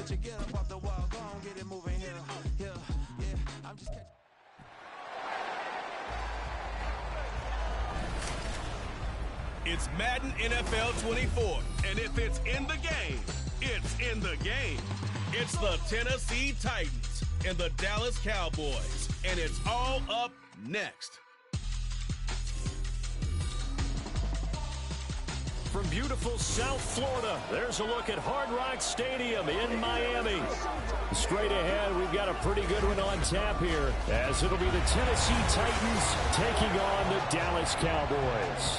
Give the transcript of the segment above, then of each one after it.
Put your get up off the wall, go on, get it moving here, yeah. I'm just catching. It's Madden NFL 24, and if it's in the game, it's in the game. It's the Tennessee Titans and the Dallas Cowboys, and it's all up next. From beautiful South Florida, there's a look at Hard Rock Stadium in Miami. Straight ahead, we've got a pretty good one on tap here, as it'll be the Tennessee Titans taking on the Dallas Cowboys.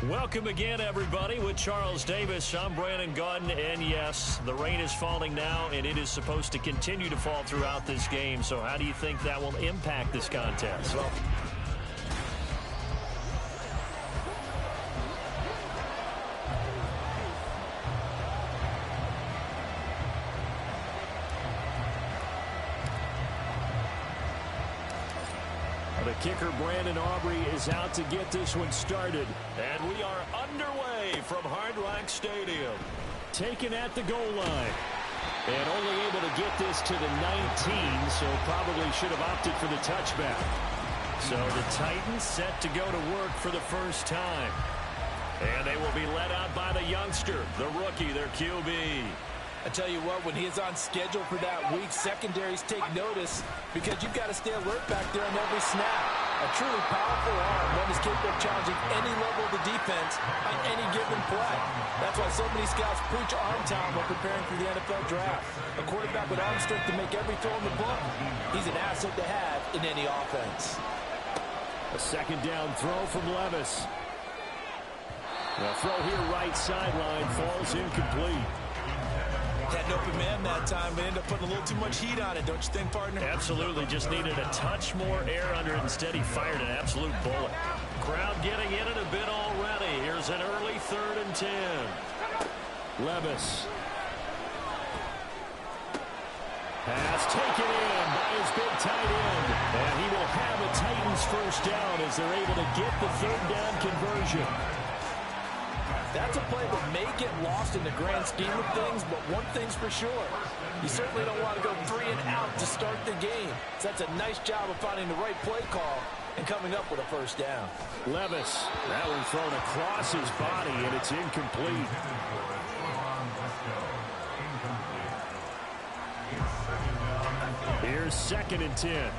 Welcome again, everybody. With Charles Davis, I'm Brandon Gaudin, and yes, the rain is falling now, and it is supposed to continue to fall throughout this game. So how do you think that will impact this contest? Well, the kicker, Brandon Aubrey, is out to get this one started. And we are underway from Hard Rock Stadium. Taken at the goal line. And only able to get this to the 19, so probably should have opted for the touchback. So the Titans set to go to work for the first time. And they will be led out by the youngster, the rookie, their QB. I tell you what, when he is on schedule for that week, secondaries take notice because you've got to stay alert back there on every snap. A truly powerful arm, one is capable of challenging any level of the defense on any given play. That's why so many scouts preach arm talent while preparing for the NFL draft. A quarterback with arm strength to make every throw in the book, he's an asset to have in any offense. A second down throw from Levis. The throw here right sideline falls incomplete. Had an open man that time, but ended up putting a little too much heat on it, don't you think, partner? Absolutely. Just needed a touch more air under it. Instead, he fired an absolute bullet. Crowd getting in it a bit already. Here's an early 3rd and 10. Levis. Pass taken in by his big tight end. And he will have a Titans first down as they're able to get the 3rd down conversion. That's a play that may get lost in the grand scheme of things, but one thing's for sure. You certainly don't want to go 3 and out to start the game. So that's a nice job of finding the right play call and coming up with a first down. Levis, that one thrown across his body, and it's incomplete. Here's 2nd and 10.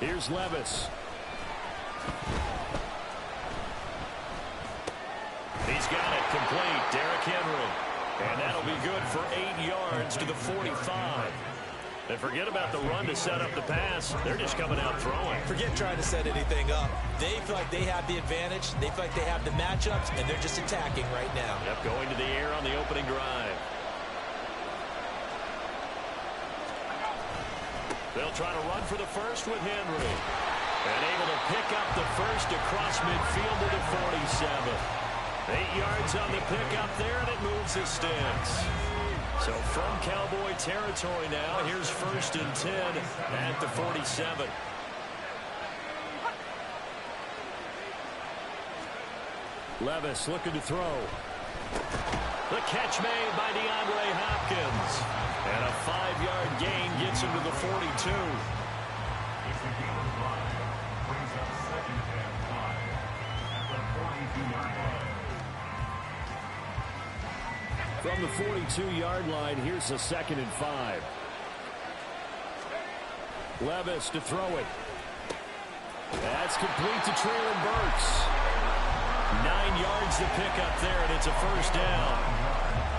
Here's Levis. He's got it complete. Derrick Henry. And that'll be good for 8 yards to the 45. And forget about the run to set up the pass. They're just coming out throwing. Forget trying to set anything up. They feel like they have the advantage. They feel like they have the matchups, and they're just attacking right now. Yep, going to the air on the opening drive. They'll try to run for the first with Henry. And able to pick up the first across midfield to the 47. 8 yards on the pickup there, and it moves the sticks. So from Cowboy territory now, here's 1st and 10 at the 47. Levis looking to throw. The catch made by DeAndre Hopkins. And a 5-yard gain gets him to the 42. From the 42-yard line, here's a 2nd and 5. Levis to throw it. That's complete to Traylon Burks. 9 yards to pick up there, and it's a first down.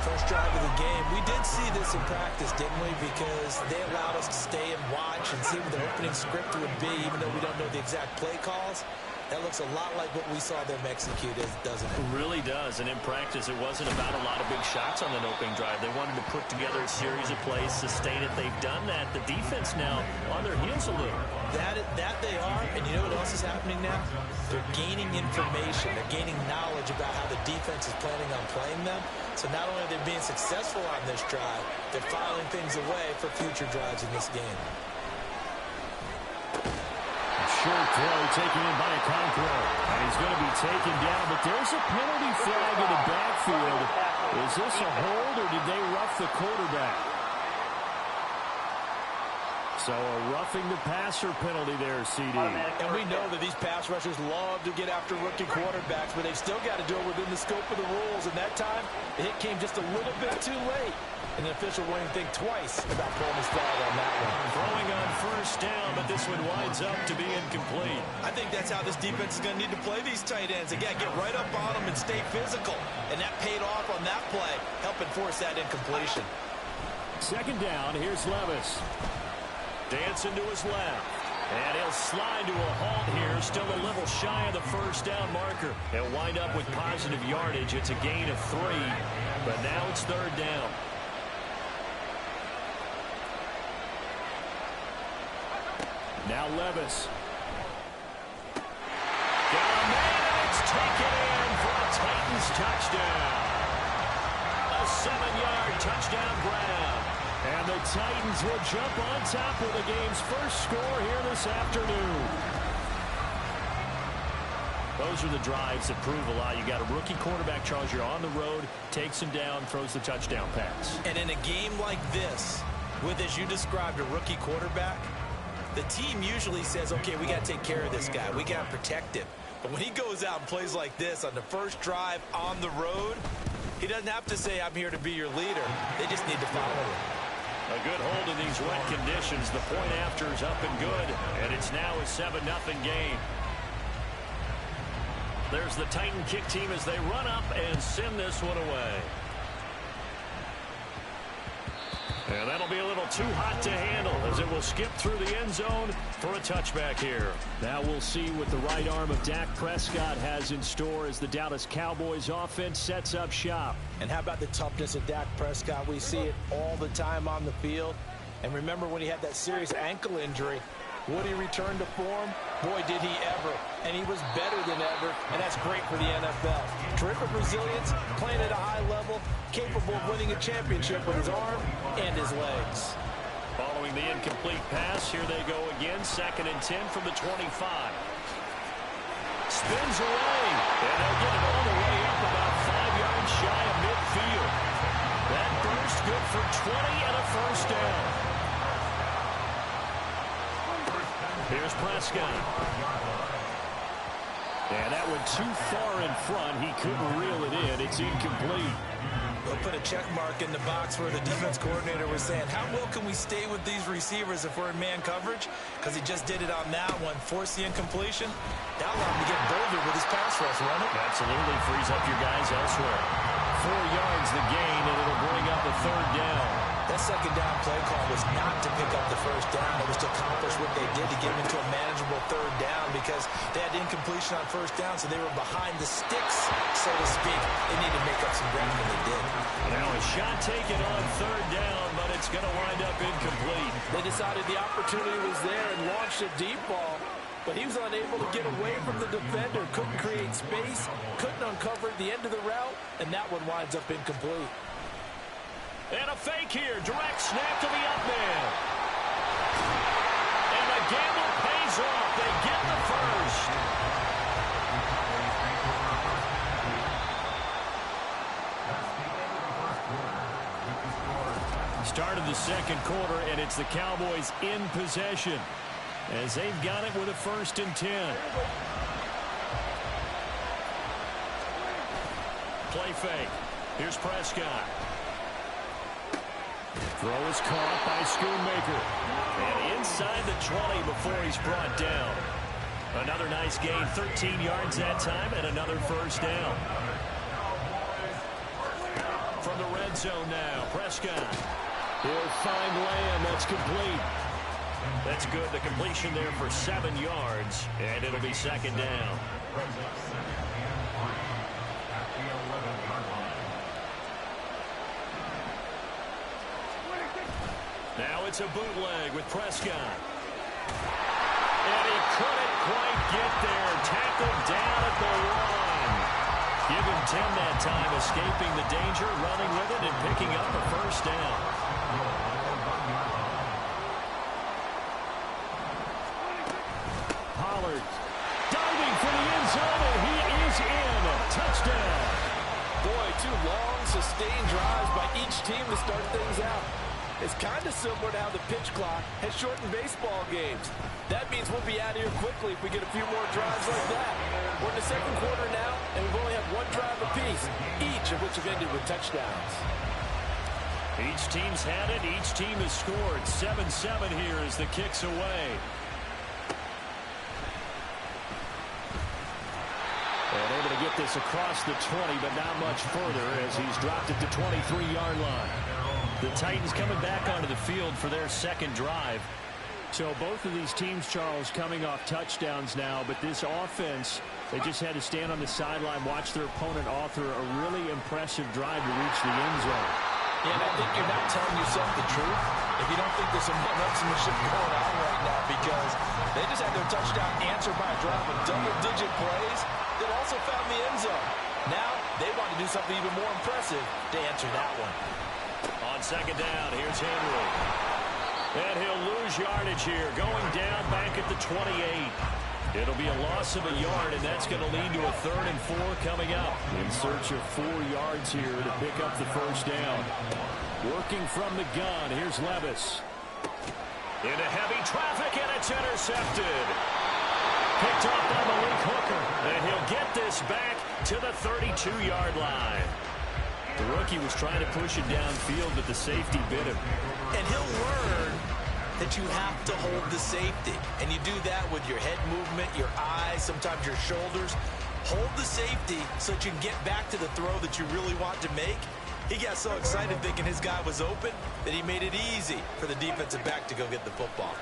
First drive of the game. We did see this in practice, didn't we? Because they allowed us to stay and watch and see what the opening script would be, even though we don't know the exact play calls. That looks a lot like what we saw them execute, doesn't it? It really does. And in practice, it wasn't about a lot of big shots on that opening drive. They wanted to put together a series of plays, sustain it. They've done that. The defense now on their heels a little. That they are. And you know what else is happening now? They're gaining information. They're gaining knowledge about how the defense is planning on playing them. So not only are they being successful on this drive, they're filing things away for future drives in this game. short throw taken in by Okonkwo. And he's going to be taken down, but there's a penalty flag in the backfield. Is this a hold, or did they rough the quarterback? So a roughing the passer penalty there, CD. And we know that these pass rushers love to get after rookie quarterbacks, but they've still got to do it within the scope of the rules. And that time, the hit came just a little bit too late. And the official won't even think twice about pulling his flag on that one. Throwing on first down, but this one winds up to be incomplete. I think that's how this defense is going to need to play these tight ends. Again, get right up on them and stay physical. And that paid off on that play, helping force that incompletion. Second down, here's Levis. Dancing to his left. And he'll slide to a halt here, still a little shy of the first down marker. He'll wind up with positive yardage. It's a gain of 3, but now it's third down. Now Levis. Got a man, and it's taken in for a Titans touchdown. A 7-yard touchdown grab. And the Titans will jump on top with the game's first score here this afternoon. Those are the drives that prove a lot. You got a rookie quarterback, Charles. You're on the road, takes him down, throws the touchdown pass. And in a game like this, with, as you described, a rookie quarterback, the team usually says, okay, we got to take care of this guy. We got to protect him. But when he goes out and plays like this on the first drive on the road, he doesn't have to say, I'm here to be your leader. They just need to follow him. A good hold in these wet conditions. The point after is up and good, and it's now a 7-0 game. There's the Titan kick team as they run up and send this one away. And that'll be a little too hot to handle as it will skip through the end zone for a touchback here. Now we'll see what the right arm of Dak Prescott has in store as the Dallas Cowboys offense sets up shop. And how about the toughness of Dak Prescott? We see it all the time on the field. And remember when he had that serious ankle injury, would he return to form? Boy, did he ever. And he was better than ever, and that's great for the NFL. Terrific resilience, playing at a high level, capable of winning a championship with his arm and his legs. Following the incomplete pass, here they go again. 2nd and 10 from the 25. Spins away, and they'll get it all the way up about 5 yards shy of midfield. That burst good for 20 and a first down. Here's Prescott. And that went too far in front. He couldn't reel it in. It's incomplete. They'll put a check mark in the box where the defense coordinator was saying, how well can we stay with these receivers if we're in man coverage? Because he just did it on that one. Force the incompletion. That allowed him to get bolder with his pass rush, won't it? Absolutely frees up your guys elsewhere. 4 yards the gain, and it'll bring up a third down. That second down play call was not to pick up the first down. It was to accomplish what they did to get them into a manageable third down because they had incompletion on first down, so they were behind the sticks, so to speak. They needed to make up some ground, and they did. Now a shot taken on third down, but it's going to wind up incomplete. They decided the opportunity was there and launched a deep ball, but he was unable to get away from the defender, couldn't create space, couldn't uncover the end of the route, and that one winds up incomplete. And a fake here. Direct snap to the up man. And the gamble pays off. They get the first. Start of the second quarter, and it's the Cowboys in possession as they've got it with a 1st and 10. Play fake. Here's Prescott. Throw is caught by Schoonmaker. And inside the 20 before he's brought down. Another nice gain, 13 yards that time, and another first down. From the red zone now, Prescott. He'll find Lamb. That's complete. That's good. The completion there for 7 yards, and it'll be 2nd down. Now it's a bootleg with Prescott. And he couldn't quite get there. Tackled down at the 1. Give him 10 that time, escaping the danger, running with it, and picking up a first down. sustained drives by each team to start things out. It's kind of similar to how the pitch clock has shortened baseball games. That means we'll be out of here quickly if we get a few more drives like that. We're in the second quarter now, and we've only had one drive apiece, each of which have ended with touchdowns. Each team's had it. Each team has scored. 7-7 here as the kick's away. And able to get this across the 20, but not much further as he's dropped it to 23-yard line. The Titans coming back onto the field for their second drive. So both of these teams, Charles, coming off touchdowns now, but this offense, they just had to stand on the sideline, watch their opponent author a really impressive drive to reach the end zone. Yeah, and I think you're not telling yourself the truth if you don't think there's some one-upsmanship going on right now, because they just had their touchdown answered by a drive of double-digit plays that also found the end zone. Now they want to do something even more impressive to answer that one. On second down, here's Henry. And he'll lose yardage here, going down back at the 28. It'll be a loss of a yard, and that's going to lead to a 3rd and 4 coming up. In search of 4 yards here to pick up the first down. Working from the gun, here's Levis. Into heavy traffic, and it's intercepted. Picked off by Malik Hooker, and he'll get this back to the 32-yard line. The rookie was trying to push it downfield, but the safety bit him. And he'll learn that you have to hold the safety. And you do that with your head movement, your eyes, sometimes your shoulders. Hold the safety so that you can get back to the throw that you really want to make. He got so excited thinking his guy was open that he made it easy for the defensive back to go get the football.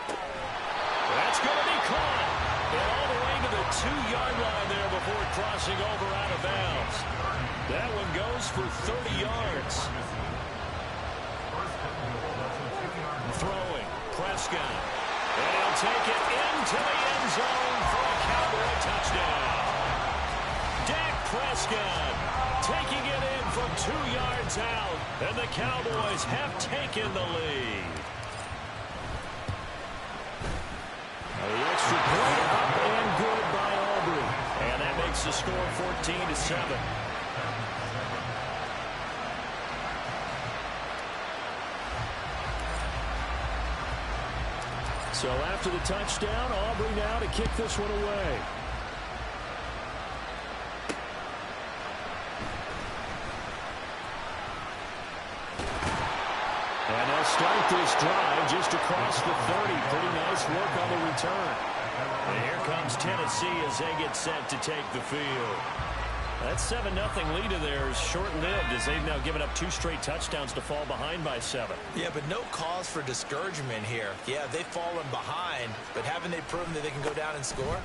That's going to be caught. And all the way to the 2-yard line there before crossing over out of bounds. That one goes for 30 yards. Throwing, Prescott. And he'll take it into the end zone for a Cowboy touchdown. Dak Prescott taking it in from 2 yards out. And the Cowboys have taken the lead. The extra point up and good by Aubrey. And that makes the score 14-7. So after the touchdown, Aubrey now to kick this one away. And they'll start this drive just across the 30. Pretty nice work on the return. And here comes Tennessee as they get set to take the field. That 7-0 lead of theirs short-lived as they've now given up 2 straight touchdowns to fall behind by 7. Yeah, but no cause for discouragement here. Yeah, they've fallen behind, but haven't they proven that they can go down and score?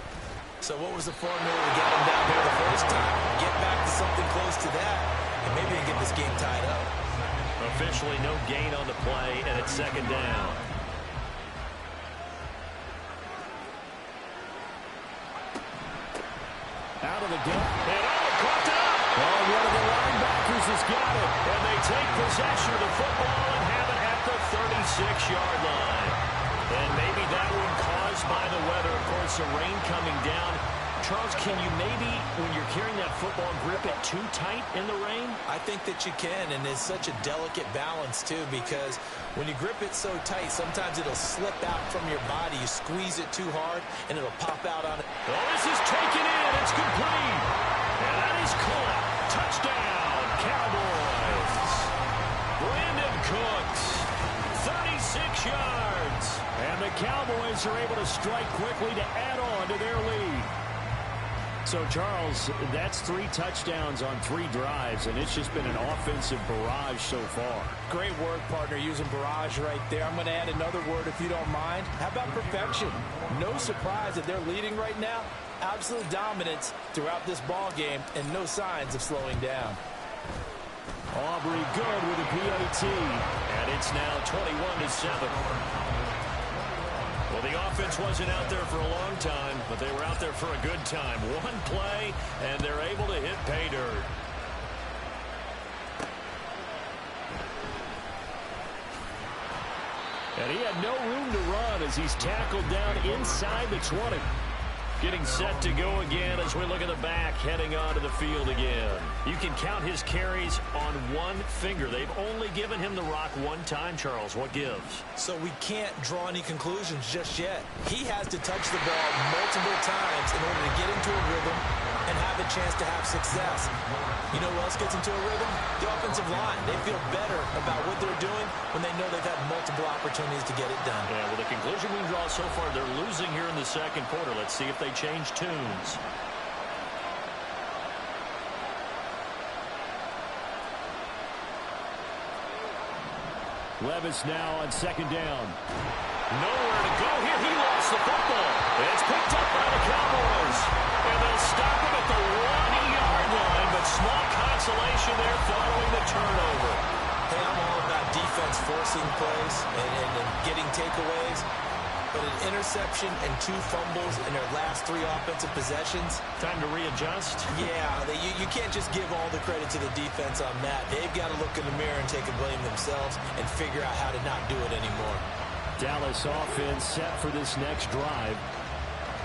So what was the formula to get them down there the first time? Get back to something close to that, and maybe they can get this game tied up. Officially no gain on the play, and it's second down. Out of the gun. And caught up. Oh, one of the linebackers has got it. And they take possession of the football and have it at the 36-yard line. And maybe that one caused by the weather. Of course, the rain coming down. Charles, can you maybe, when you're carrying that football, grip it too tight in the rain? I think that you can, and it's such a delicate balance, too, because when you grip it so tight, sometimes it'll slip out from your body. You squeeze it too hard, and it'll pop out on it. Oh, this is taken in. It's complete. And that is caught. Touchdown, Cowboys. Brandon Cooks, 36 yards. And the Cowboys are able to strike quickly to add on to their lead. So, Charles, that's 3 touchdowns on 3 drives, and it's just been an offensive barrage so far. Great work, partner, using barrage right there. I'm going to add another word if you don't mind. How about perfection? No surprise that they're leading right now. Absolute dominance throughout this ball game, and no signs of slowing down. Aubrey good with a PAT, and it's now 21-7. Well, the offense wasn't out there for a long time, but they were out there for a good time. One play, and they're able to hit pay dirt. And he had no room to run as he's tackled down inside the 20. Getting set to go again as we look at the back, heading onto the field again. You can count his carries on one finger. They've only given him the rock one time, Charles. What gives? So we can't draw any conclusions just yet. He has to touch the ball multiple times in order to get into a rhythm and have a chance to have success. You know who else gets into a rhythm? The offensive line. They feel better about what they're doing when they know they've had multiple opportunities to get it done. Yeah, well, the conclusion we draw so far, they're losing here in the second quarter. Let's see if they change tunes. Levis now on second down. Nowhere to go here. He lost the football. It's picked up by the Cowboys. And they'll stop him at the 1-yard line, but small consolation there following the turnover. Hey, I'm all about defense forcing plays and getting takeaways. But an interception and 2 fumbles in their last 3 offensive possessions. Time to readjust. Yeah, you can't just give all the credit to the defense on that. They've got to look in the mirror and take a blame themselves and figure out how to not do it anymore. Dallas offense set for this next drive.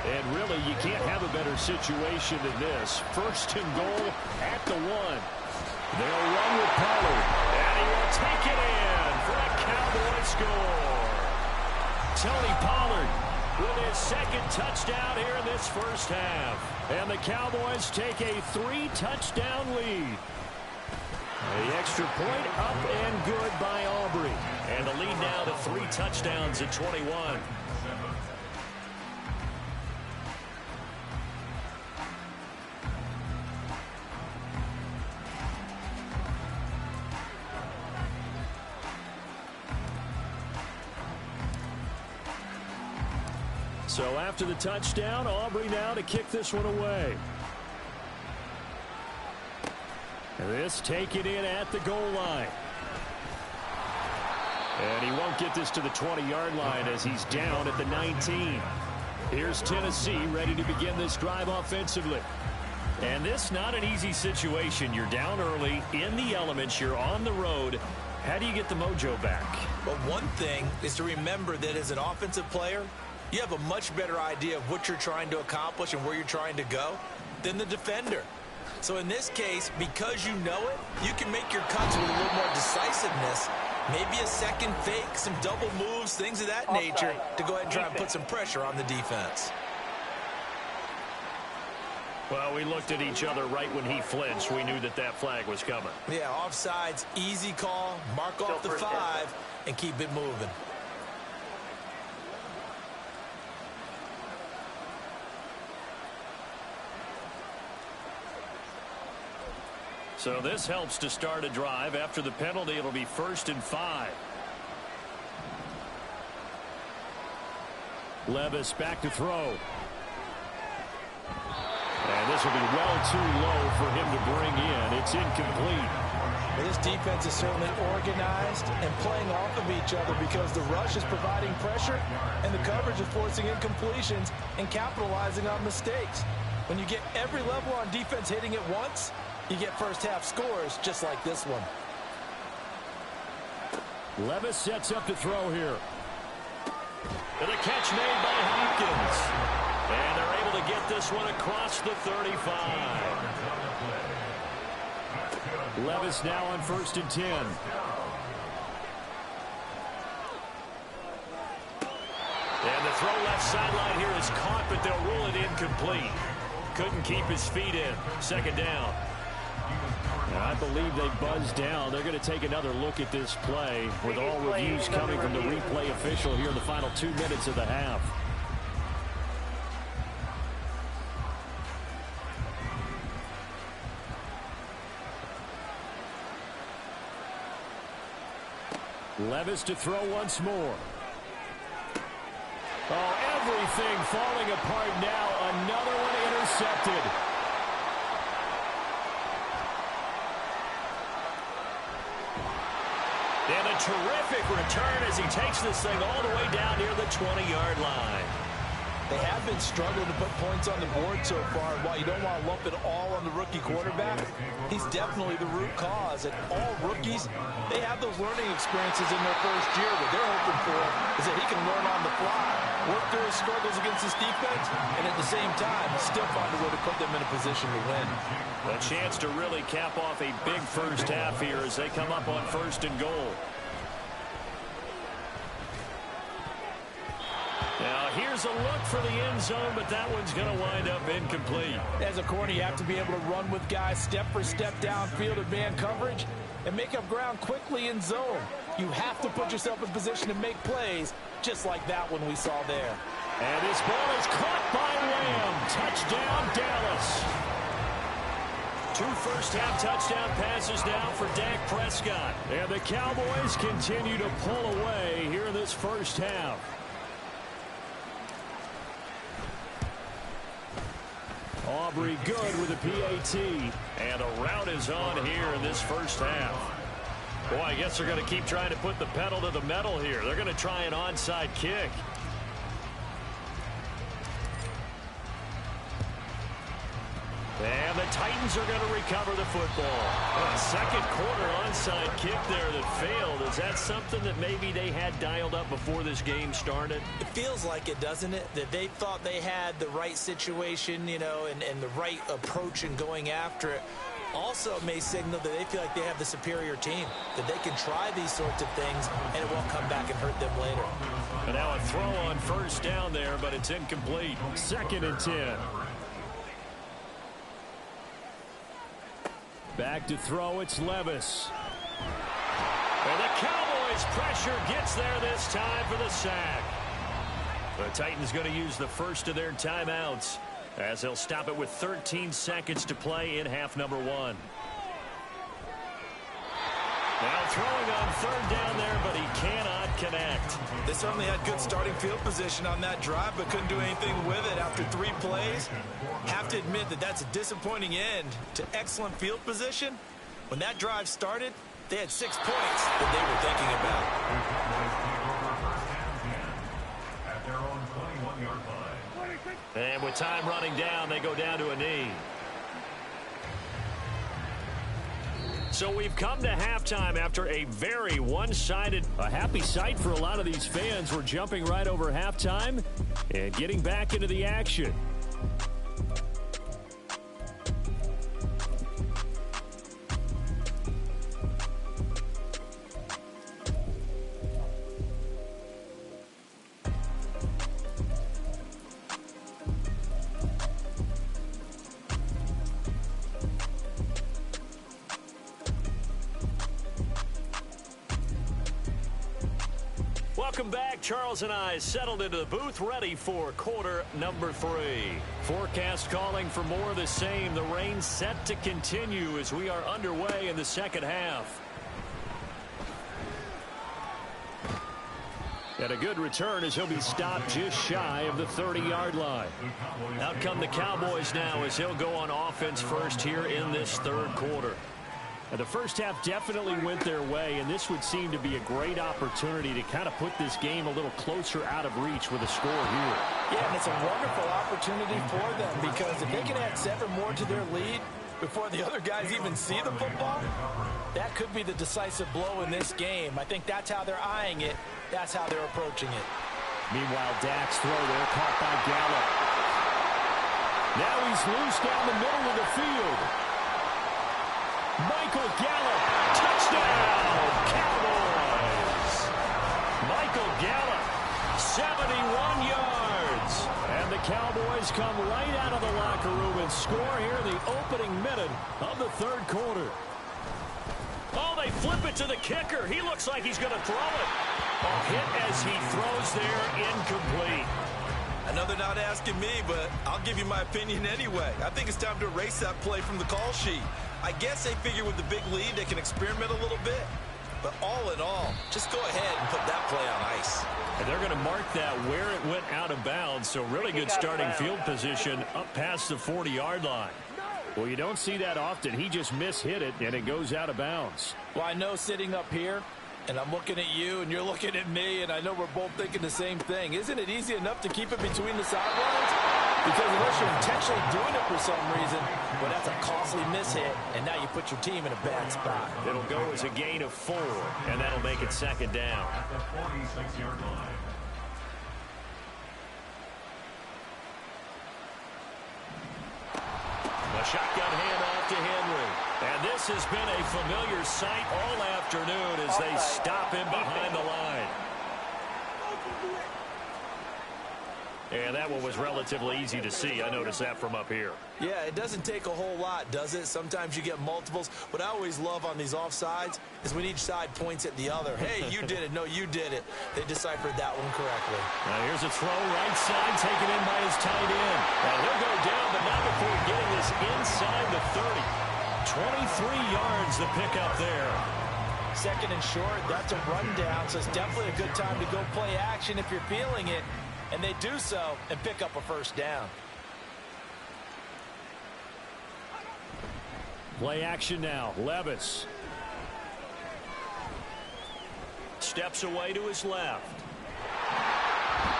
And really, you can't have a better situation than this. First and goal at the 1. They'll run with Pollard. And he will take it in for a Cowboy score. Tony Pollard with his second touchdown here in this first half. And the Cowboys take a 3-touchdown lead. The extra point up and good by Aubrey. And the lead now to 3 touchdowns at 21. So after the touchdown, Aubrey now to kick this one away. And this taken in at the goal line. And he won't get this to the 20-yard line as he's down at the 19. Here's Tennessee ready to begin this drive offensively. And this not an easy situation. You're down early, in the elements, you're on the road. How do you get the mojo back? But one thing is to remember that as an offensive player, you have a much better idea of what you're trying to accomplish and where you're trying to go than the defender. So in this case, because you know it, you can make your cuts with a little more decisiveness. Maybe a second fake, some double moves, things of that nature to go ahead and try and put some pressure on the defense. Well, we looked at each other right when he flinched. We knew that that flag was coming. Yeah, offsides, easy call, mark off the 5, and keep it moving. So this helps to start a drive. After the penalty, it'll be 1st and 5. Levis back to throw. And this will be well too low for him to bring in. It's incomplete. Well, this defense is certainly organized and playing off of each other because the rush is providing pressure and the coverage is forcing incompletions and capitalizing on mistakes. When you get every level on defense hitting at once, you get first half scores just like this one. Levis sets up to throw here. And a catch made by Hopkins. And they're able to get this one across the 35. Levis now on 1st and 10. And the throw left sideline here is caught, but they'll rule it incomplete. Couldn't keep his feet in. 2nd down. I believe they buzzed down. They're going to take another look at this play with all reviews coming from the replay official here in the final 2 minutes of the half. Levis to throw once more. Oh, everything falling apart now. Another one intercepted. And a terrific return as he takes this thing all the way down near the 20-yard line. They have been struggling to put points on the board so far. While you don't want to lump it all on the rookie quarterback, he's definitely the root cause. And all rookies, they have those learning experiences in their first year. What they're hoping for is that he can learn on the fly. work through his struggles against this defense, and at the same time, still find a way to put them in a position to win. A chance to really cap off a big first half here as they come up on 1st and goal. Now, here's a look for the end zone, but that one's going to wind up incomplete. As a corner, you have to be able to run with guys step for step downfield in man coverage and make up ground quickly in zone. You have to put yourself in position to make plays, just like that one we saw there. And this ball is caught by Lamb. Touchdown, Dallas. 2 first-half touchdown passes now for Dak Prescott. And the Cowboys continue to pull away here in this first half. Aubrey good with a PAT. And a rout is on here in this first half. Boy, I guess they're going to keep trying to put the pedal to the metal here. They're going to try an onside kick. And the Titans are going to recover the football. A second quarter onside kick there that failed. Is that something that maybe they had dialed up before this game started? It feels like it, doesn't it? That they thought they had the right situation, you know, and the right approach in going after it. Also may signal that they feel like they have the superior team, that they can try these sorts of things and it won't come back and hurt them later. And now a throw on first down there, but it's incomplete. 2nd and 10. Back to throw, it's Levis. And the Cowboys pressure gets there this time for the sack. The Titans going to use the first of their timeouts as they'll stop it with 13 seconds to play in half number 1. Now throwing on 3rd down there, but he cannot connect. They certainly had good starting field position on that drive, but couldn't do anything with it after 3 plays. Have to admit that that's a disappointing end to excellent field position. When that drive started, they had 6 points that they were thinking about. At their own 21-yard line. And with time running down, they go down to a knee. So we've come to halftime after a very one-sided, a happy sight for a lot of these fans. We're jumping right over halftime and getting back into the action. Welcome back. Charles and I settled into the booth, ready for quarter number 3. Forecast calling for more of the same. The rain set to continue as we are underway in the second half. And a good return as he'll be stopped just shy of the 30-yard line. Out come the Cowboys now as he'll go on offense first here in this 3rd quarter. And the first half definitely went their way, and this would seem to be a great opportunity to kind of put this game a little closer out of reach with a score here. Yeah, and it's a wonderful opportunity for them because if they can add 7 more to their lead before the other guys even see the football, that could be the decisive blow in this game. I think that's how they're eyeing it. That's how they're approaching it. Meanwhile, Dak's throw there caught by Gallup. Now he's loose down the middle of the field. Michael Gallup, touchdown, Cowboys. Michael Gallup, 71 yards. And the Cowboys come right out of the locker room and score here in the opening minute of the 3rd quarter. Oh, they flip it to the kicker. He looks like he's going to throw it. A hit as he throws there, incomplete. I know they're not asking me, but I'll give you my opinion anyway. I think it's time to erase that play from the call sheet. I guess they figure with the big lead they can experiment a little bit. But all in all, just go ahead and put that play on ice. And they're going to mark that where it went out of bounds. So really good starting field position up past the 40-yard line. Well, you don't see that often. He just mishit it, and it goes out of bounds. Well, I know sitting up here, and I'm looking at you, and you're looking at me, and I know we're both thinking the same thing. Isn't it easy enough to keep it between the sidelines? Because unless you're intentionally doing it for some reason, well, that's a costly mishit, and now you put your team in a bad spot. It'll go as a gain of 4, and that'll make it 2nd down. At the 46-yard line. A shotgun handoff to Henry. And this has been a familiar sight all afternoon as they stop him behind the line. And that one was relatively easy to see. I noticed that from up here. Yeah, it doesn't take a whole lot, does it? Sometimes you get multiples. What I always love on these offsides is when each side points at the other. Hey, you did it. No, you did it. They deciphered that one correctly. Now here's a throw right side, taken in by his tight end. And he'll go down, but not before getting this inside the 30. 23 yards to pick up there. Second and short, that's a rundown, so it's definitely a good time to go play action if you're feeling it. And they do so and pick up a first down. Play action now. Levis steps away to his left.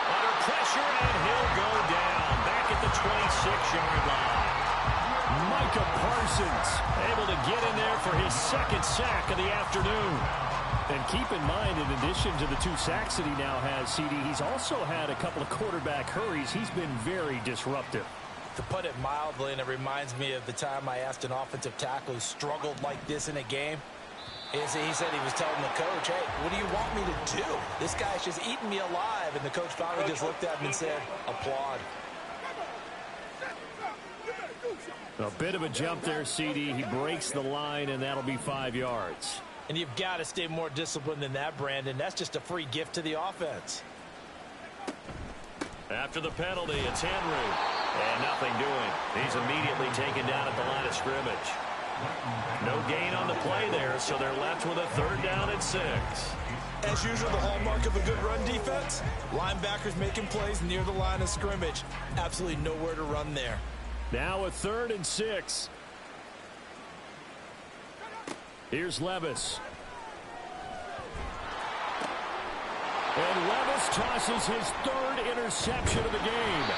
Under pressure, and he'll go down. Back at the 26-yard line. Micah Parsons able to get in there for his second sack of the afternoon. And keep in mind, in addition to the 2 sacks that he now has, CD, he's also had a couple of quarterback hurries. He's been very disruptive. To put it mildly, and it reminds me of the time I asked an offensive tackle who struggled like this in a game. He said he was telling the coach, hey, what do you want me to do? This guy's just eating me alive. And the coach finally just looked at him and said, applaud. A bit of a jump there, CD. He breaks the line, and that'll be 5 yards. And you've got to stay more disciplined than that, Brandon. That's just a free gift to the offense. After the penalty, it's Henry. And nothing doing. He's immediately taken down at the line of scrimmage. No gain on the play there, so they're left with a 3rd down and 6. As usual, the hallmark of a good run defense, linebackers making plays near the line of scrimmage. Absolutely nowhere to run there. Now a 3rd and 6. Here's Levis. And Levis tosses his 3rd interception of the game.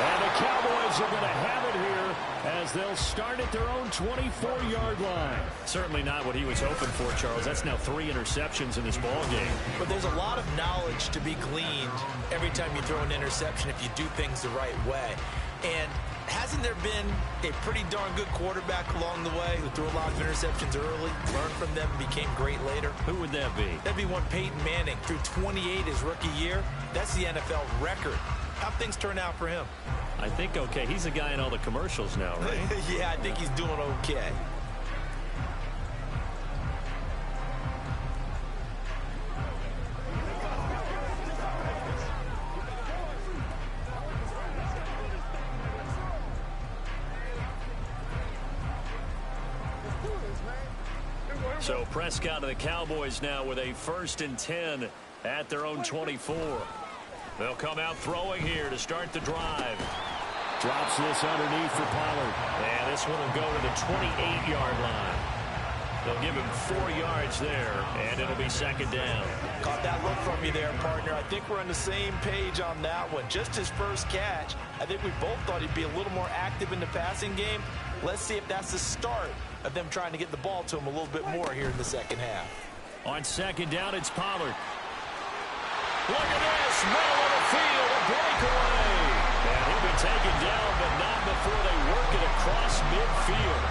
And the Cowboys are going to have it here as they'll start at their own 24-yard line. Certainly not what he was hoping for, Charles. That's now 3 interceptions in this ball game. But there's a lot of knowledge to be gleaned every time you throw an interception if you do things the right way. And hasn't there been a pretty darn good quarterback along the way who threw a lot of interceptions early, learned from them, and became great later? Who would that be? That'd be one Peyton Manning. Threw 28 his rookie year. That's the NFL record. How'd things turn out for him? I think okay. He's the guy in all the commercials now, right? Yeah, I think he's doing okay. So Prescott and the Cowboys now with a 1st and 10 at their own 24. They'll come out throwing here to start the drive. Drops this underneath for Pollard. And this one will go to the 28-yard line. They'll give him 4 yards there, and it'll be 2nd down. Caught that look from you there, partner. I think we're on the same page on that one. Just his first catch. I think we both thought he'd be a little more active in the passing game. Let's see if that's the start of them trying to get the ball to him a little bit more here in the second half. On 2nd down, it's Pollard. Look at this, middle of the field, a breakaway. And he'll be taken down, but not before they work it across midfield.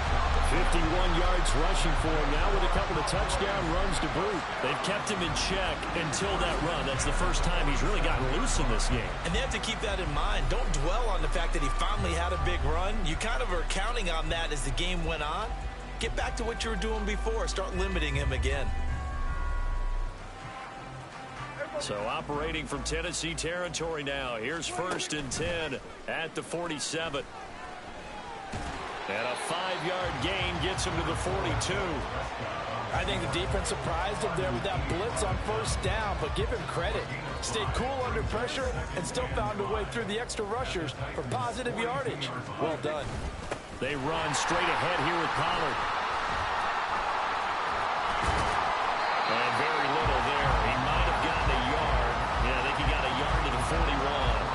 51 yards rushing for him now with a couple of touchdown runs to boot. They've kept him in check until that run. That's the first time he's really gotten loose in this game. And they have to keep that in mind. Don't dwell on the fact that he finally had a big run. You kind of are counting on that as the game went on. Get back to what you were doing before. Start limiting him again. So operating from Tennessee territory now. Here's 1st and 10 at the 47. And a 5-yard gain gets him to the 42. I think the defense surprised him there with that blitz on 1st down, but give him credit. Stayed cool under pressure and still found a way through the extra rushers for positive yardage. Well done. They run straight ahead here with Pollard. And very little there. He might have gotten a yard. Yeah, I think he got a yard to the 41.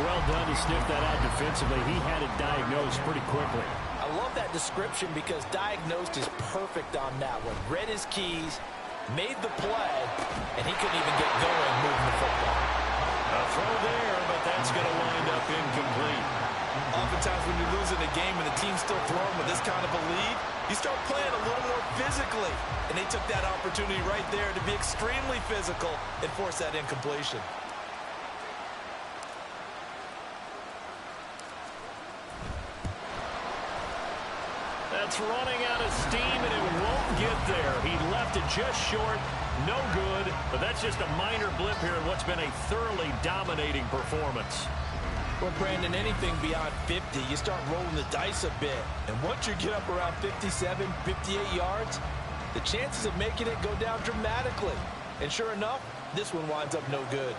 Well done to sniff that out defensively. He had it diagnosed pretty quickly. I love that description because diagnosed is perfect on that one. Read his keys, made the play, and he couldn't even get going moving the football. A throw there, but that's going to wind up incomplete. Offensive times when you're losing a game and the team's still throwing with this kind of a lead, you start playing a little more physically. And they took that opportunity right there to be extremely physical and force that incompletion. That's running out of steam, and it won't get there. He left it just short. No good, but that's just a minor blip here in what's been a thoroughly dominating performance. Well, Brandon, anything beyond 50, you start rolling the dice a bit. And once you get up around 57, 58 yards, the chances of making it go down dramatically. And sure enough, this one winds up no good.